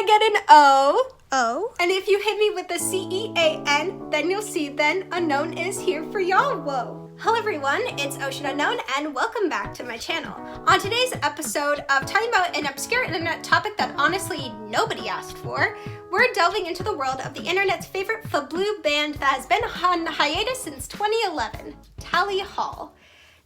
get an O. O. And if you hit me with the CEAN, then you'll see then Unknown is here for y'all. Whoa. Hello everyone, it's Ocean Unknown and welcome back to my channel. On today's episode of talking about an obscure internet topic that honestly nobody asked for, we're delving into the world of the internet's favorite fabloo band that has been on hiatus since 2011, Tally Hall.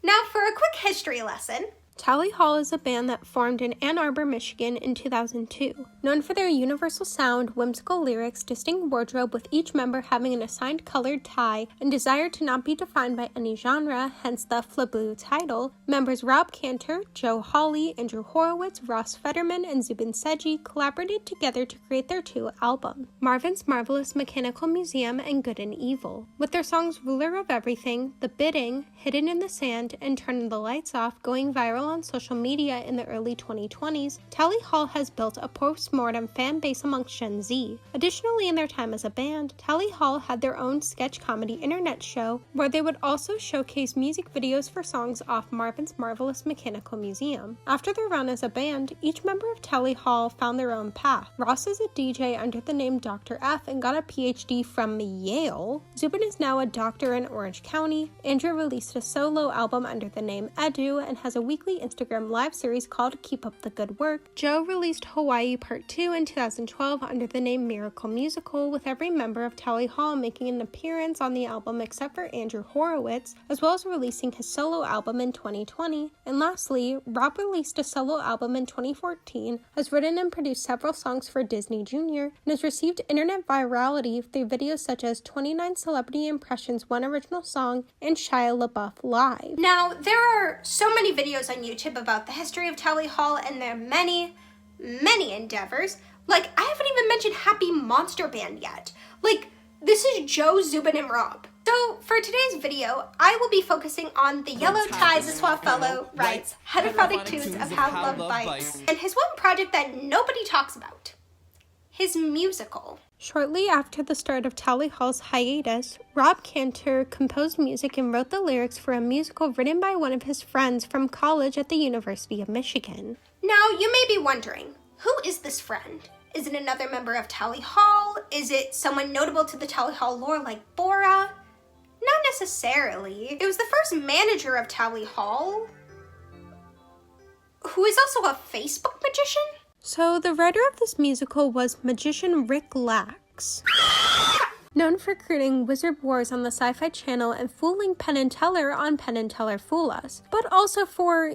Now for a quick history lesson. Tally Hall is a band that formed in Ann Arbor, Michigan in 2002. Known for their universal sound, whimsical lyrics, distinct wardrobe with each member having an assigned colored tie, and desire to not be defined by any genre, hence the fabloo title, members Rob Cantor, Joe Hawley, Andrew Horowitz, Ross Fetterman, and Zubin Seji collaborated together to create their two albums, Marvin's Marvelous Mechanical Museum and Good and Evil. With their songs Ruler of Everything, The Bidding, Hidden in the Sand, and Turning the Lights Off going viral on social media in the early 2020s, Tally Hall has built a post-mortem fan base amongst Gen Z. Additionally, in their time as a band, Tally Hall had their own sketch comedy internet show where they would also showcase music videos for songs off Marvin's Marvelous Mechanical Museum. After their run as a band, each member of Tally Hall found their own path. Ross is a DJ under the name Dr. F and got a PhD from Yale. Zubin is now a doctor in Orange County. Andrew released a solo album under the name Edu and has a weekly Instagram live series called Keep Up the Good Work. Joe released Hawaii Part 2 in 2012 under the name Miracle Musical, with every member of Tally Hall making an appearance on the album except for Andrew Horowitz, as well as releasing his solo album in 2020. And lastly, Rob released a solo album in 2014, has written and produced several songs for Disney Junior, and has received internet virality through videos such as 29 Celebrity Impressions, One Original Song, and Shia Labeouf Live. Now, there are so many videos on YouTube about the history of Tally Hall and their many endeavors. Like, I haven't even mentioned Happy Monster Band yet. Like, this is Joe, Zubin, and Rob. So, for today's video, I will be focusing on the Yellow Tie the Swap Fellow writes Heterophonic Tunes of How Love Bites, and his one project that nobody talks about, his musical. Shortly after the start of Tally Hall's hiatus, Rob Cantor composed music and wrote the lyrics for a musical written by one of his friends from college at the University of Michigan. Now, you may be wondering, who is this friend? Is it another member of Tally Hall? Is it someone notable to the Tally Hall lore like Bora? Not necessarily. It was the first manager of Tally Hall, who is also a Facebook magician? So, the writer of this musical was magician Rick Lax, known for creating Wizard Wars on the Sci-Fi Channel and fooling Penn and Teller on Penn and Teller Fool Us, but also for,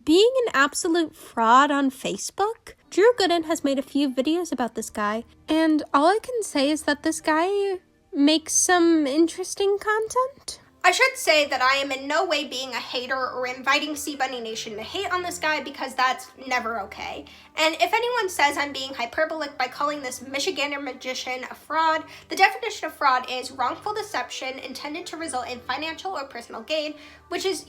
being an absolute fraud on Facebook. Drew Gooden has made a few videos about this guy, and all I can say is that this guy makes some interesting content. I should say that I am in no way being a hater or inviting Sea Bunny Nation to hate on this guy because that's never okay. And if anyone says I'm being hyperbolic by calling this Michigander magician a fraud, the definition of fraud is wrongful deception intended to result in financial or personal gain, which is,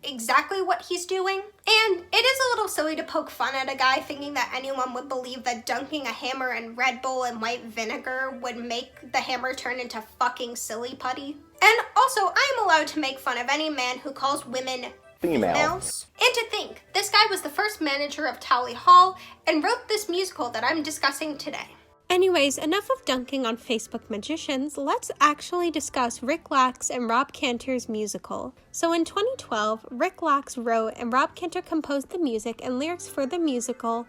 exactly what he's doing. And it is a little silly to poke fun at a guy thinking that anyone would believe that dunking a hammer in Red Bull and white vinegar would make the hammer turn into fucking silly putty. And also, I am allowed to make fun of any man who calls women females. And to think, this guy was the first manager of Tally Hall and wrote this musical that I'm discussing today. Anyways, enough of dunking on Facebook magicians, let's actually discuss Rick Lax and Rob Cantor's musical. So in 2012, Rick Lax wrote and Rob Cantor composed the music and lyrics for the musical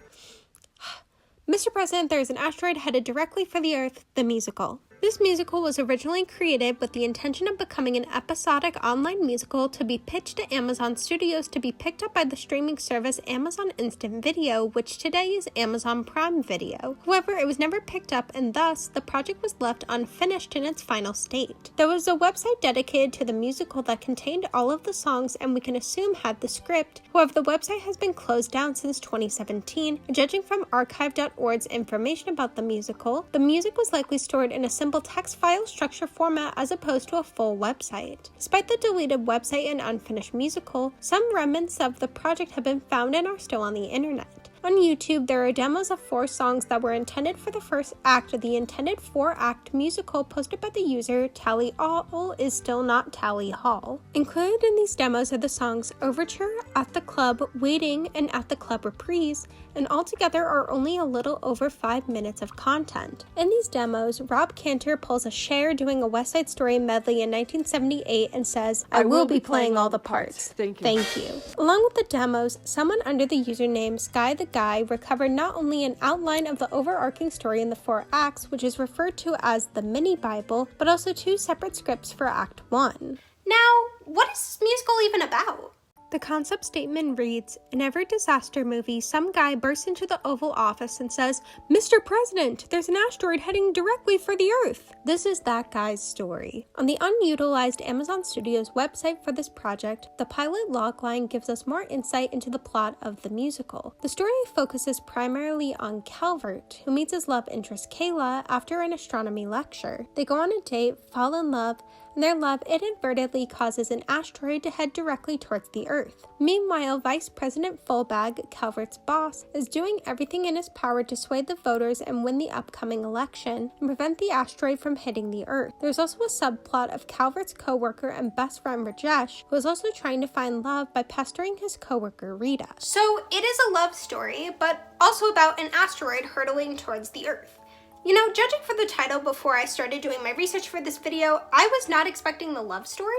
Mr. President, there is an asteroid headed directly for the Earth, the musical. This musical was originally created with the intention of becoming an episodic online musical to be pitched to Amazon Studios to be picked up by the streaming service Amazon Instant Video, which today is Amazon Prime Video. However, it was never picked up and thus the project was left unfinished in its final state. There was a website dedicated to the musical that contained all of the songs and we can assume had the script. However, the website has been closed down since 2017. Judging from archive.org's information about the music was likely stored in a simple text file structure format as opposed to a full website. Despite the deleted website and unfinished musical, some remnants of the project have been found and are still on the internet. On YouTube, there are demos of 4 songs that were intended for the first act of the intended 4-act musical posted by the user Tally All Is Still Not Tally Hall. Included in these demos are the songs Overture, At the Club, Waiting, and At the Club Reprise, and altogether are only a little over 5 minutes of content. In these demos, Rob Cantor pulls a Cher doing a West Side Story medley in 1978 and says, I will be playing all the parts. Thank you. Along with the demos, someone under the username Sky the Guy recovered not only an outline of the overarching story in the 4 acts, which is referred to as the mini Bible, but also 2 separate scripts for Act 1. Now, what is this musical even about? The concept statement reads, in every disaster movie, some guy bursts into the Oval Office and says, Mr. President, there's an asteroid heading directly for the Earth. This is that guy's story. On the unutilized Amazon Studios website for this project, the pilot logline gives us more insight into the plot of the musical. The story focuses primarily on Calvert, who meets his love interest Kayla after an astronomy lecture. They go on a date, fall in love, and their love inadvertently causes an asteroid to head directly towards the Earth. Meanwhile, Vice President Fullbag, Calvert's boss, is doing everything in his power to sway the voters and win the upcoming election and prevent the asteroid from hitting the Earth. There's also a subplot of Calvert's co-worker and best friend Rajesh, who is also trying to find love by pestering his co-worker Rita. So it is a love story, but also about an asteroid hurtling towards the Earth. You know, judging from the title before I started doing my research for this video, I was not expecting the love story.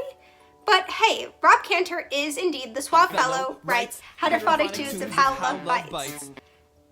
But hey, Rob Cantor is indeed the suave fellow, writes Hydrophotic Tunes of How Love Bites.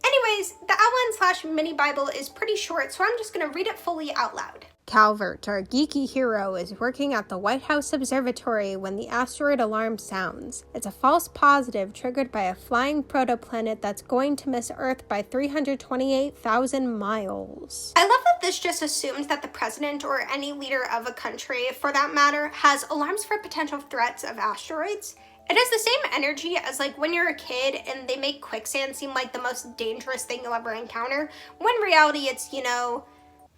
Anyways, the outline/mini Bible is pretty short, so I'm just gonna read it fully out loud. Calvert, our geeky hero, is working at the White House Observatory when the asteroid alarm sounds. It's a false positive triggered by a flying protoplanet that's going to miss Earth by 328,000 miles. I love that this just assumes that the president or any leader of a country, for that matter, has alarms for potential threats of asteroids. It has the same energy as like when you're a kid and they make quicksand seem like the most dangerous thing you'll ever encounter, when in reality it's, you know,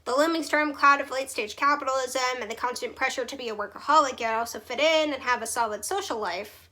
the looming storm cloud of late-stage capitalism and the constant pressure to be a workaholic yet also fit in and have a solid social life.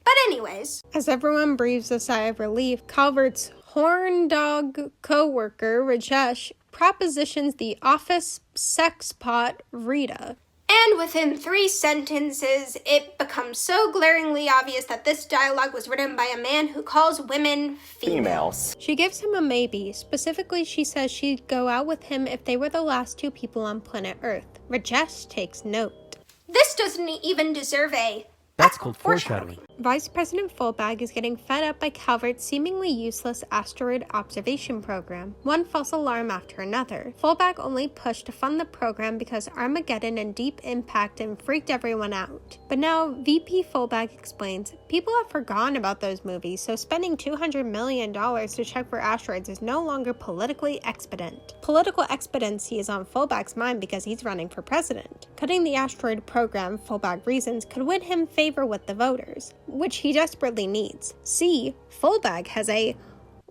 But anyways. As everyone breathes a sigh of relief, Calvert's horn dog co-worker, Rajesh, propositions the office sex pot Rita. And within 3 sentences, it becomes so glaringly obvious that this dialogue was written by a man who calls women females. She gives him a maybe. Specifically, she says she'd go out with him if they were the last 2 people on planet Earth. Rajesh takes note. This doesn't even deserve a... That's called foreshadowing. Vice President Fullbag is getting fed up by Calvert's seemingly useless asteroid observation program, one false alarm after another. Fullbag only pushed to fund the program because Armageddon and Deep Impact and freaked everyone out. But now, VP Fullbag explains, people have forgotten about those movies, so spending $200 million to check for asteroids is no longer politically expedient. Political expediency is on Fullbag's mind because he's running for president. Cutting the asteroid program, Fullbag reasons, could win him favor with the voters, which he desperately needs. See, Fullbag has a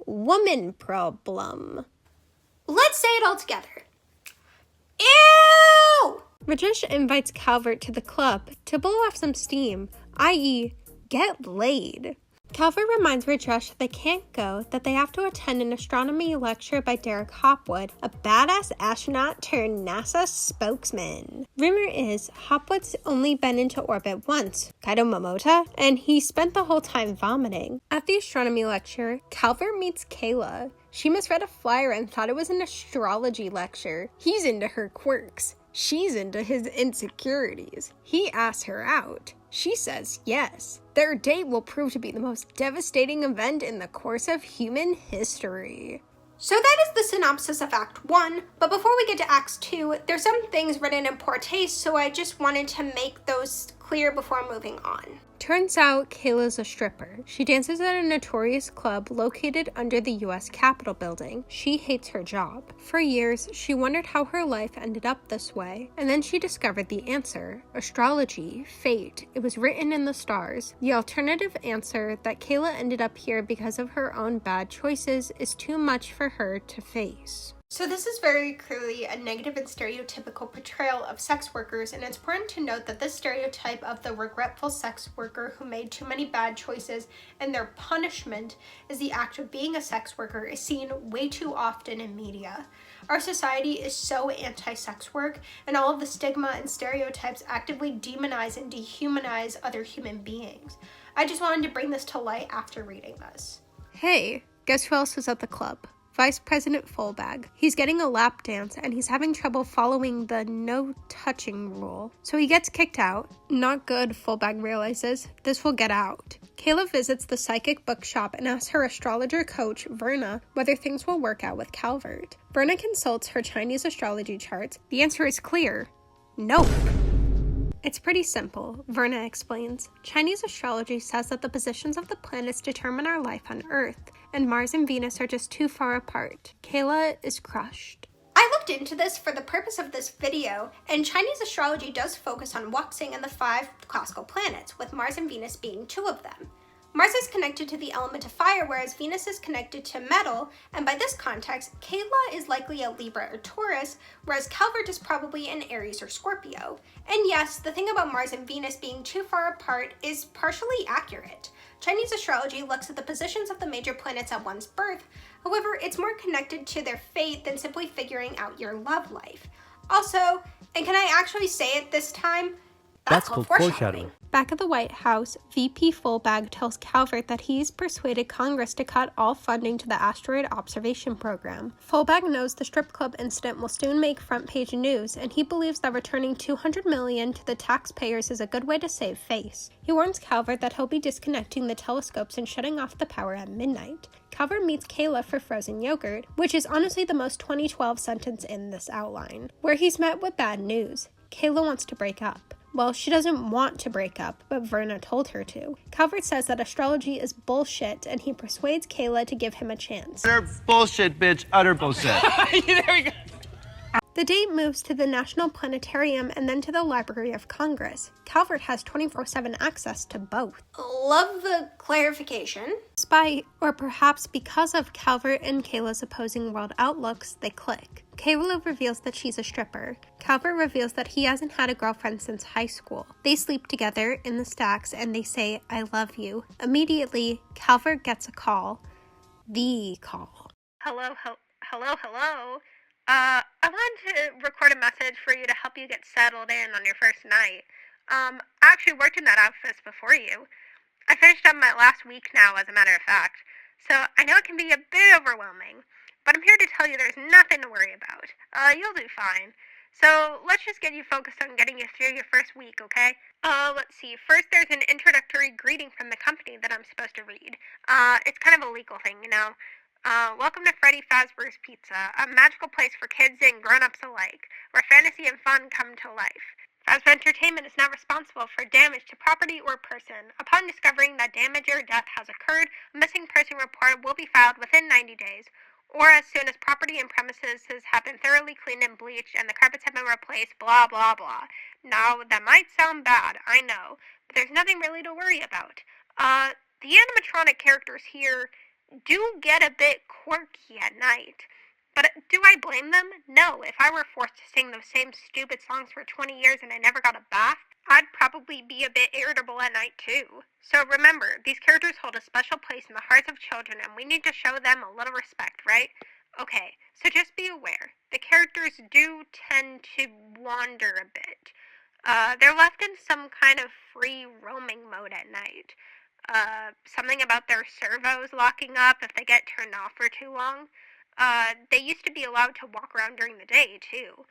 woman problem. Let's say it all together. Ew! Rajesh invites Calvert to the club to blow off some steam, i.e., get laid. Calvert reminds Rajesh that they can't go, that they have to attend an astronomy lecture by Derek Hopwood, a badass astronaut turned NASA spokesman. Rumor is, Hopwood's only been into orbit once, Kaido Momota, and he spent the whole time vomiting. At the astronomy lecture, Calvert meets Kayla. She misread a flyer and thought it was an astrology lecture. He's into her quirks. She's into his insecurities. He asks her out. She says yes. Their date will prove to be the most devastating event in the course of human history. So that is the synopsis of Act 1, but before we get to Act 2, there's some things written in poor taste, so I just wanted to make those clear before moving on. Turns out Kayla's a stripper. She dances at a notorious club located under the US Capitol building. She hates her job. For years, she wondered how her life ended up this way, and then she discovered the answer. Astrology, fate, it was written in the stars. The alternative answer, that Kayla ended up here because of her own bad choices, is too much for her to face. So this is very clearly a negative and stereotypical portrayal of sex workers, and it's important to note that this stereotype of the regretful sex worker who made too many bad choices and their punishment is the act of being a sex worker is seen way too often in media. Our society is so anti-sex work, and all of the stigma and stereotypes actively demonize and dehumanize other human beings. I just wanted to bring this to light after reading this. Hey, guess who else was at the club? Vice President Fullbag. He's getting a lap dance and he's having trouble following the no touching rule. So he gets kicked out. Not good, Fullbag realizes. This will get out. Kayla visits the psychic bookshop and asks her astrologer coach, Verna, whether things will work out with Calvert. Verna consults her Chinese astrology charts. The answer is clear. Nope. It's pretty simple, Verna explains. Chinese astrology says that the positions of the planets determine our life on Earth, and Mars and Venus are just too far apart. Kayla is crushed. I looked into this for the purpose of this video, and Chinese astrology does focus on Wuxing and the 5 classical planets, with Mars and Venus being 2 of them. Mars is connected to the element of fire, whereas Venus is connected to metal, and by this context, Kayla is likely a Libra or Taurus, whereas Calvert is probably an Aries or Scorpio. And yes, the thing about Mars and Venus being too far apart is partially accurate. Chinese astrology looks at the positions of the major planets at one's birth, however, it's more connected to their fate than simply figuring out your love life. Also, and can I actually say it this time? That's called foreshadowing. Back at the White House, VP Fullbag tells Calvert that he's persuaded Congress to cut all funding to the Asteroid Observation Program. Fullbag knows the strip club incident will soon make front-page news, and he believes that returning $200 million to the taxpayers is a good way to save face. He warns Calvert that he'll be disconnecting the telescopes and shutting off the power at midnight. Calvert meets Kayla for frozen yogurt, which is honestly the most 2012 sentence in this outline, where he's met with bad news. Kayla wants to break up. Well, she doesn't want to break up, but Verna told her to. Calvert says that astrology is bullshit, and he persuades Kayla to give him a chance. Utter bullshit, bitch. Utter bullshit. There we go. The date moves to the National Planetarium and then to the Library of Congress. Calvert has 24/7 access to both. Love the clarification. Despite, or perhaps because of Calvert and Kayla's opposing world outlooks, they click. Kayla reveals that she's a stripper. Calvert reveals that he hasn't had a girlfriend since high school. They sleep together in the stacks and they say, "I love you." Immediately, Calvert gets a call. The call. Hello. I wanted to record a message for you to help you get settled in on your first night. I actually worked in that office before you. I finished up my last week now, as a matter of fact, so I know it can be a bit overwhelming, but I'm here to tell you there's nothing to worry about. You'll do fine. So let's just get you focused on getting you through your first week, okay? Let's see. First, there's an introductory greeting from the company that I'm supposed to read. It's kind of a legal thing, you know. Welcome to Freddy Fazbear's Pizza, a magical place for kids and grown-ups alike, where fantasy and fun come to life. Fazbear Entertainment is not responsible for damage to property or person. Upon discovering that damage or death has occurred, a missing person report will be filed within 90 days, or as soon as property and premises have been thoroughly cleaned and bleached and the carpets have been replaced, blah, blah, blah. Now, that might sound bad, I know, but there's nothing really to worry about. The animatronic characters here do get a bit quirky at night. But do I blame them? No. If I were forced to sing those same stupid songs for 20 years and I never got a bath, I'd probably be a bit irritable at night too. So remember, these characters hold a special place in the hearts of children and we need to show them a little respect, right? Okay, so just be aware. The characters do tend to wander a bit. They're left in some kind of free roaming mode at night. Something about their servos locking up if they get turned off for too long. They used to be allowed to walk around during the day, too.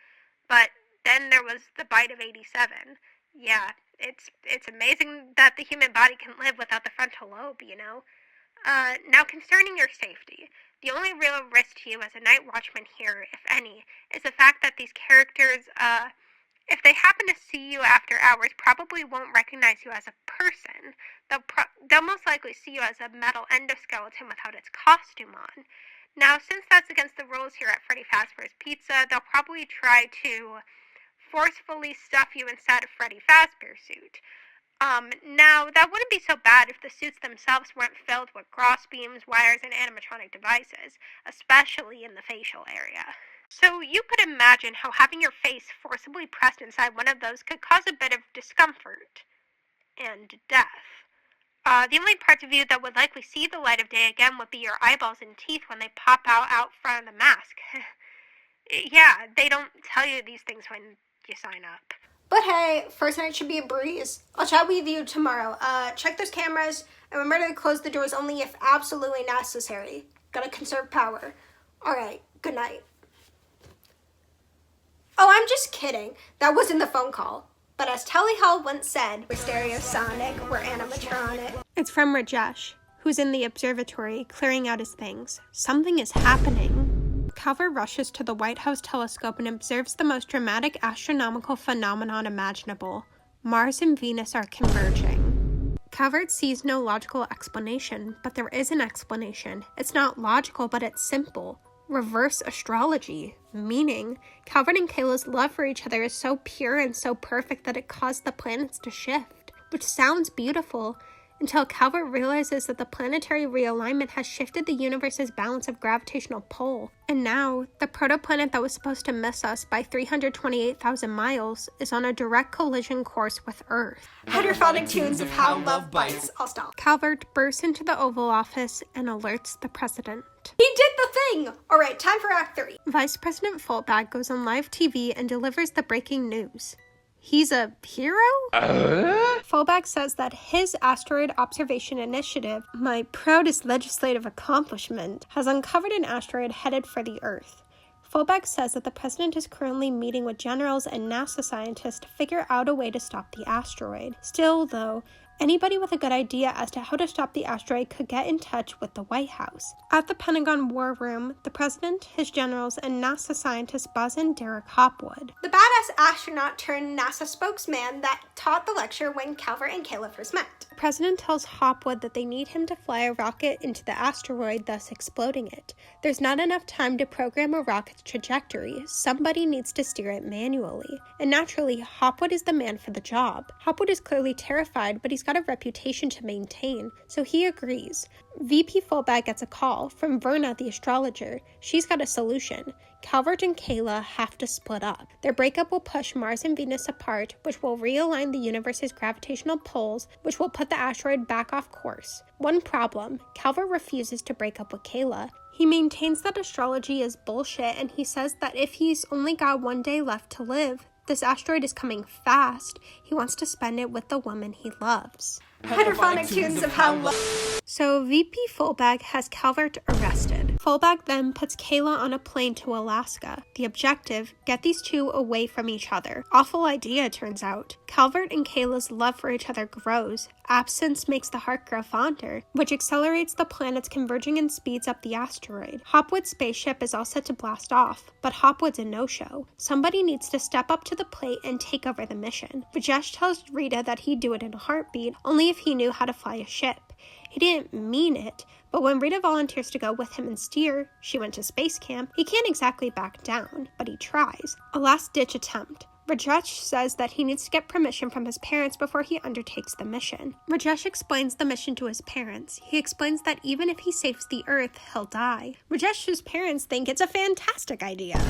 But then there was the bite of 87. Yeah, it's amazing that the human body can live without the frontal lobe, you know? Now, concerning your safety, the only real risk to you as a night watchman here, if any, is the fact that these characters, if they happen to see you after hours, probably won't recognize you as a person. They'll most likely see you as a metal endoskeleton without its costume on. Now, since that's against the rules here at Freddy Fazbear's Pizza, they'll probably try to forcefully stuff you inside a Freddy Fazbear suit. Now, that wouldn't be so bad if the suits themselves weren't filled with cross beams, wires, and animatronic devices, especially in the facial area. So you could imagine how having your face forcibly pressed inside one of those could cause a bit of discomfort and death. The only parts of you that would likely see the light of day again would be your eyeballs and teeth when they pop out front of the mask. Yeah, they don't tell you these things when you sign up. But hey, first night should be a breeze. I'll chat with you tomorrow. Check those cameras and remember to close the doors only if absolutely necessary. Gotta conserve power. Alright, good night. Oh, I'm just kidding. That wasn't the phone call. But as Telly Hall once said, we're stereosonic, we're animatronic. It's from Rajesh, who's in the observatory clearing out his things. Something is happening. Calvert rushes to the White House telescope and observes the most dramatic astronomical phenomenon imaginable. Mars and Venus are converging. Calvert sees no logical explanation, but there is an explanation. It's not logical, but it's simple. Reverse astrology, meaning Calvert and Kayla's love for each other is so pure and so perfect that it caused the planets to shift, which sounds beautiful, until Calvert realizes that the planetary realignment has shifted the universe's balance of gravitational pull. And now, the protoplanet that was supposed to miss us by 328,000 miles is on a direct collision course with Earth. Hydrophonic tunes of how love bites. I'll stop. Calvert bursts into the Oval Office and alerts the president. He did the thing! Alright, time for Act 3. Vice President Fulbag goes on live TV and delivers the breaking news. He's a hero? Fulbag says that his asteroid observation initiative, my proudest legislative accomplishment, has uncovered an asteroid headed for the Earth. Fulbag says that the president is currently meeting with generals and NASA scientists to figure out a way to stop the asteroid. Still, though, anybody with a good idea as to how to stop the asteroid could get in touch with the White House. At the Pentagon War Room, the president, his generals, and NASA scientists buzz in Derek Hopwood. The badass astronaut turned NASA spokesman that taught the lecture when Calvert and Kayla first met. The president tells Hopwood that they need him to fly a rocket into the asteroid, thus exploding it. There's not enough time to program a rocket's trajectory. Somebody needs to steer it manually. And naturally, Hopwood is the man for the job. Hopwood is clearly terrified, but he's got a reputation to maintain, so he agrees. VP Fulbag gets a call from Verna, the astrologer. She's got a solution. Calvert and Kayla have to split up. Their breakup will push Mars and Venus apart, which will realign the universe's gravitational pulls, which will put the asteroid back off course. One problem, Calvert refuses to break up with Kayla. He maintains that astrology is bullshit, and he says that if he's only got one day left to live, this asteroid is coming fast. He wants to spend it with the woman he loves. Hydrophonic tunes of how love. So VP Fulbag has Calvert arrested. Fulbag then puts Kayla on a plane to Alaska. The objective, get these two away from each other. Awful idea, turns out. Calvert and Kayla's love for each other grows. Absence makes the heart grow fonder, which accelerates the planets converging and speeds up the asteroid. Hopwood's spaceship is all set to blast off, but Hopwood's a no-show. Somebody needs to step up to the plate and take over the mission. Rajesh tells Rita that he'd do it in a heartbeat, only if he knew how to fly a ship. He didn't mean it, but when Rita volunteers to go with him and steer, she went to space camp, he can't exactly back down, but he tries. A last-ditch attempt. Rajesh says that he needs to get permission from his parents before he undertakes the mission. Rajesh explains the mission to his parents. He explains that even if he saves the Earth, he'll die. Rajesh's parents think it's a fantastic idea.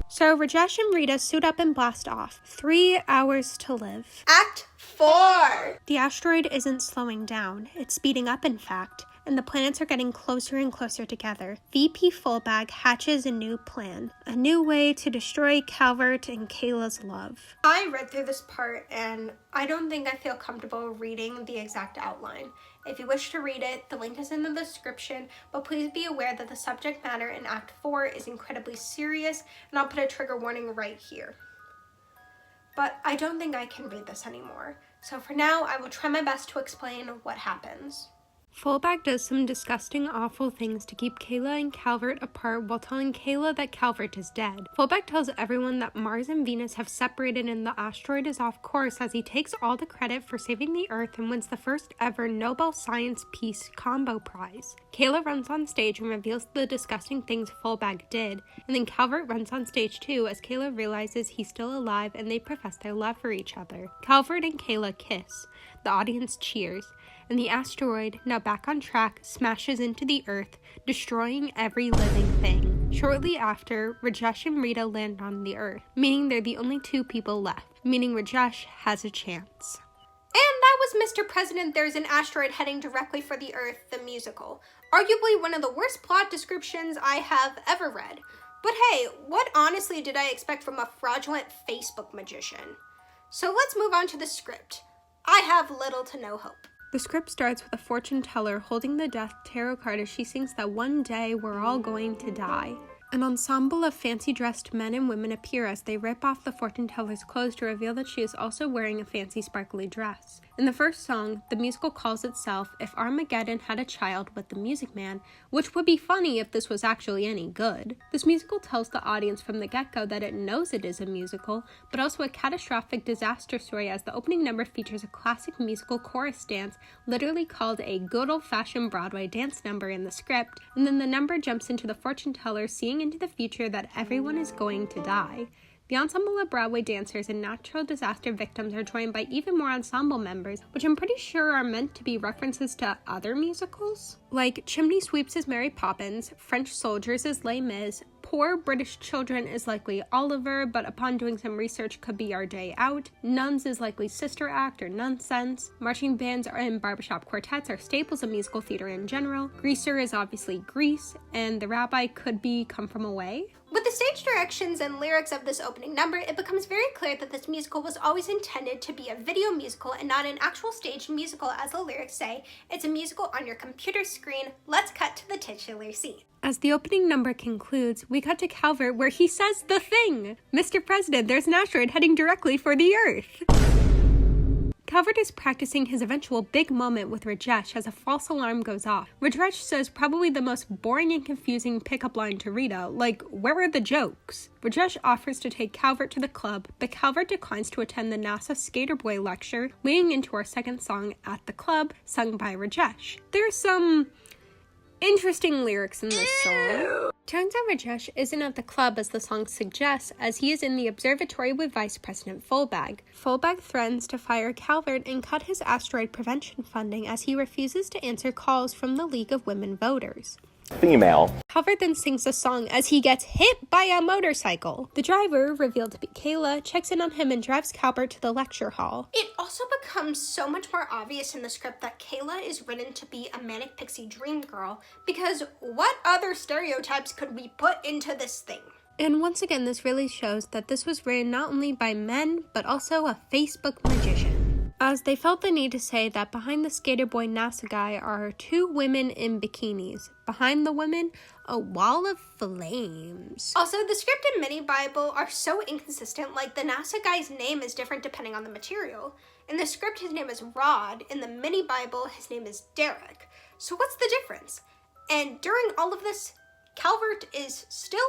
So Rajesh and Rita suit up and blast off. 3 hours to live. Act 4. The asteroid isn't slowing down. It's speeding up, in fact, and the planets are getting closer and closer together. VP Fulbag hatches a new plan. A new way to destroy Calvert and Kayla's love. I read through this part and I don't think I feel comfortable reading the exact outline. If you wish to read it, the link is in the description, but please be aware that the subject matter in Act 4 is incredibly serious, and I'll put a trigger warning right here. But I don't think I can read this anymore, so for now I will try my best to explain what happens. Fullback does some disgusting, awful things to keep Kayla and Calvert apart while telling Kayla that Calvert is dead. Fullback tells everyone that Mars and Venus have separated and the asteroid is off course as he takes all the credit for saving the Earth and wins the first ever Nobel Science Peace Combo Prize. Kayla runs on stage and reveals the disgusting things Fullback did, and then Calvert runs on stage too as Kayla realizes he's still alive and they profess their love for each other. Calvert and Kayla kiss. The audience cheers, and the asteroid, now back on track, smashes into the Earth, destroying every living thing. Shortly after, Rajesh and Rita land on the Earth, meaning they're the only two people left, meaning Rajesh has a chance. And that was Mr. President, There's an Asteroid Heading Directly for the Earth, the musical. Arguably one of the worst plot descriptions I have ever read. But hey, what honestly did I expect from a fraudulent Facebook magician? So let's move on to the script. I have little to no hope. The script starts with a fortune teller holding the death tarot card as she sings that one day we're all going to die. An ensemble of fancy-dressed men and women appear as they rip off the fortune teller's clothes to reveal that she is also wearing a fancy sparkly dress. In the first song, the musical calls itself If Armageddon Had a Child with the Music Man, which would be funny if this was actually any good. This musical tells the audience from the get-go that it knows it is a musical, but also a catastrophic disaster story as the opening number features a classic musical chorus dance, literally called a good old-fashioned Broadway dance number in the script, and then the number jumps into the fortune teller seeing into the future that everyone is going to die. The ensemble of Broadway dancers and natural disaster victims are joined by even more ensemble members, which I'm pretty sure are meant to be references to other musicals. Like Chimney Sweeps is Mary Poppins, French Soldiers is Les Mis, Poor British Children is likely Oliver, but upon doing some research could be Our Day Out, Nuns is likely Sister Act or Nonsense, marching bands and barbershop quartets are staples of musical theater in general, Greaser is obviously Grease, and The Rabbi could be Come From Away. With the stage directions and lyrics of this opening number, it becomes very clear that this musical was always intended to be a video musical and not an actual staged musical, as the lyrics say. It's a musical on your computer screen. Let's cut to the titular scene. As the opening number concludes, we cut to Calvert where he says the thing! Mr. President, there's an asteroid heading directly for the Earth! Calvert is practicing his eventual big moment with Rajesh as a false alarm goes off. Rajesh says probably the most boring and confusing pickup line to Rita, like, where are the jokes? Rajesh offers to take Calvert to the club, but Calvert declines to attend the NASA Skater Boy lecture, leading into our second song, At the Club, sung by Rajesh. There's some interesting lyrics in this song. Turns out Rajesh isn't at the club as the song suggests, as he is in the observatory with Vice President Fullback. Fullback threatens to fire Calvert and cut his asteroid prevention funding as he refuses to answer calls from the League of Women Voters. Female. Calvert then sings a song as he gets hit by a motorcycle. The driver, revealed to be Kayla, checks in on him and drives Calvert to the lecture hall. It also becomes so much more obvious in the script that Kayla is written to be a manic pixie dream girl, because what other stereotypes could we put into this thing? And once again, this really shows that this was written not only by men, but also a Facebook magician, as they felt the need to say that behind the skater boy NASA guy are two women in bikinis. Behind the women, a wall of flames. Also, the script and mini Bible are so inconsistent, like the NASA guy's name is different depending on the material. In the script, his name is Rod. In the mini Bible, his name is Derek. So what's the difference? And during all of this, Calvert is still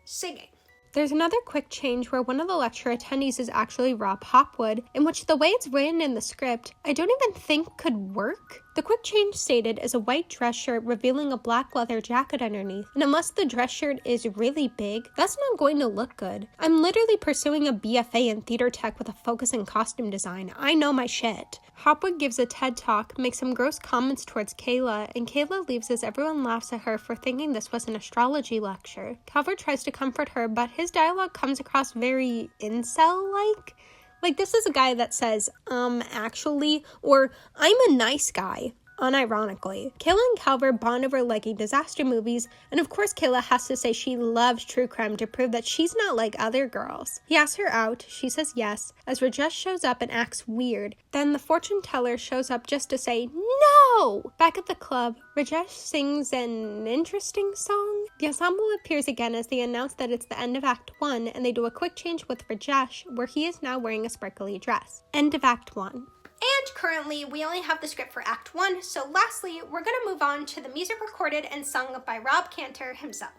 singing. There's another quick change where one of the lecture attendees is actually Rob Hopwood, in which the way it's written in the script, I don't even think could work. The quick change stated is a white dress shirt revealing a black leather jacket underneath, and unless the dress shirt is really big, that's not going to look good. I'm literally pursuing a BFA in theater tech with a focus in costume design. I know my shit. Hopwood gives a TED talk, makes some gross comments towards Kayla, and Kayla leaves as everyone laughs at her for thinking this was an astrology lecture. Calvert tries to comfort her, but his dialogue comes across very incel-like. Like, this is a guy that says, actually, or I'm a nice guy, unironically. Kayla and Calvert bond over liking disaster movies, and of course Kayla has to say she loves true crime to prove that she's not like other girls. He asks her out, she says yes, as Rajesh shows up and acts weird. Then the fortune teller shows up just to say no! Back at the club, Rajesh sings an interesting song. The ensemble appears again as they announce that it's the end of Act 1, and they do a quick change with Rajesh, where he is now wearing a sparkly dress. End of Act 1. And currently, we only have the script for Act 1, so lastly, we're gonna move on to the music recorded and sung by Rob Cantor himself.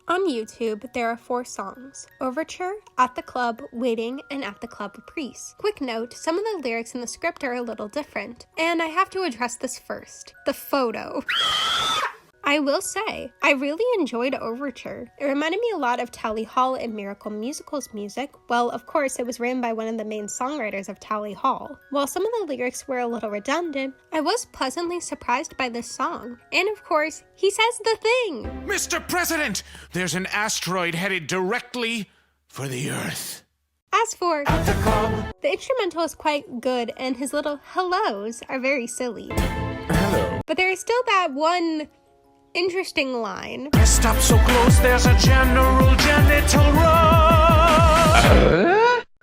On YouTube, there are 4 songs: Overture, At the Club, Waiting, and At the Club Reprise. Quick note, some of the lyrics in the script are a little different, and I have to address this first. The photo. I will say, I really enjoyed Overture. It reminded me a lot of Tally Hall and Miracle Musical's music. Well, of course, it was written by one of the main songwriters of Tally Hall. While some of the lyrics were a little redundant, I was pleasantly surprised by this song. And of course, he says the thing! Mr. President, there's an asteroid headed directly for the Earth. As for the instrumental is quite good, and his little hellos are very silly. Hello. But there is still that one interesting line. Stop so close, there's a general genital run.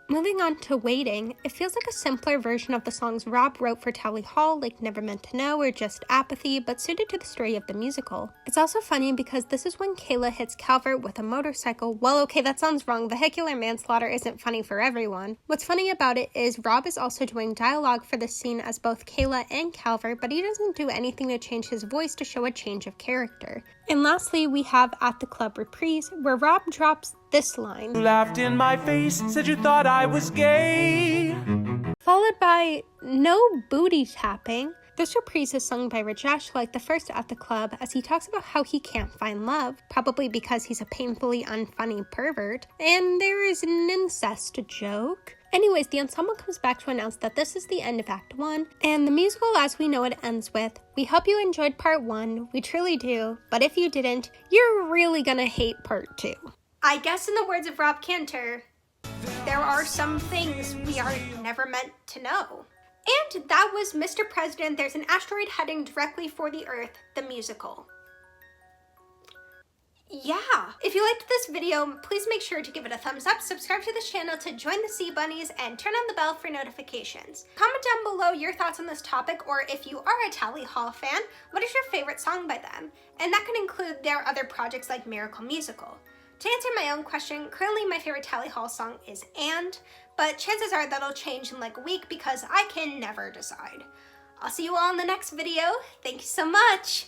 Moving on to Waiting, it feels like a simpler version of the songs Rob wrote for Tally Hall, like Never Meant to Know or Just Apathy, but suited to the story of the musical. It's also funny because this is when Kayla hits Calvert with a motorcycle. Well, okay, that sounds wrong. Vehicular manslaughter isn't funny for everyone. What's funny about it is Rob is also doing dialogue for this scene as both Kayla and Calvert, but he doesn't do anything to change his voice to show a change of character. And lastly, we have At the Club Reprise, where Rob drops this line. You laughed in my face, said you thought I was gay. Followed by no booty tapping. This reprise is sung by Rajesh like the first At the Club, as he talks about how he can't find love, probably because he's a painfully unfunny pervert, and there is an incest joke. Anyways, the ensemble comes back to announce that this is the end of Act 1, and the musical as we know it ends with, "We hope you enjoyed Part 1, we truly do, but if you didn't, you're really gonna hate Part 2. I guess in the words of Rob Cantor, there are some things we are never meant to know. And that was Mr. President, There's an Asteroid Heading Directly for the Earth, the musical. Yeah, if you liked this video, please make sure to give it a thumbs up, subscribe to this channel to join the Sea Bunnies, and turn on the bell for notifications. Comment down below your thoughts on this topic, or if you are a Tally Hall fan, what is your favorite song by them? And that can include their other projects like Miracle Musical. To answer my own question, currently my favorite Tally Hall song is And, but chances are that'll change in like a week because I can never decide. I'll see you all in the next video. Thank you so much!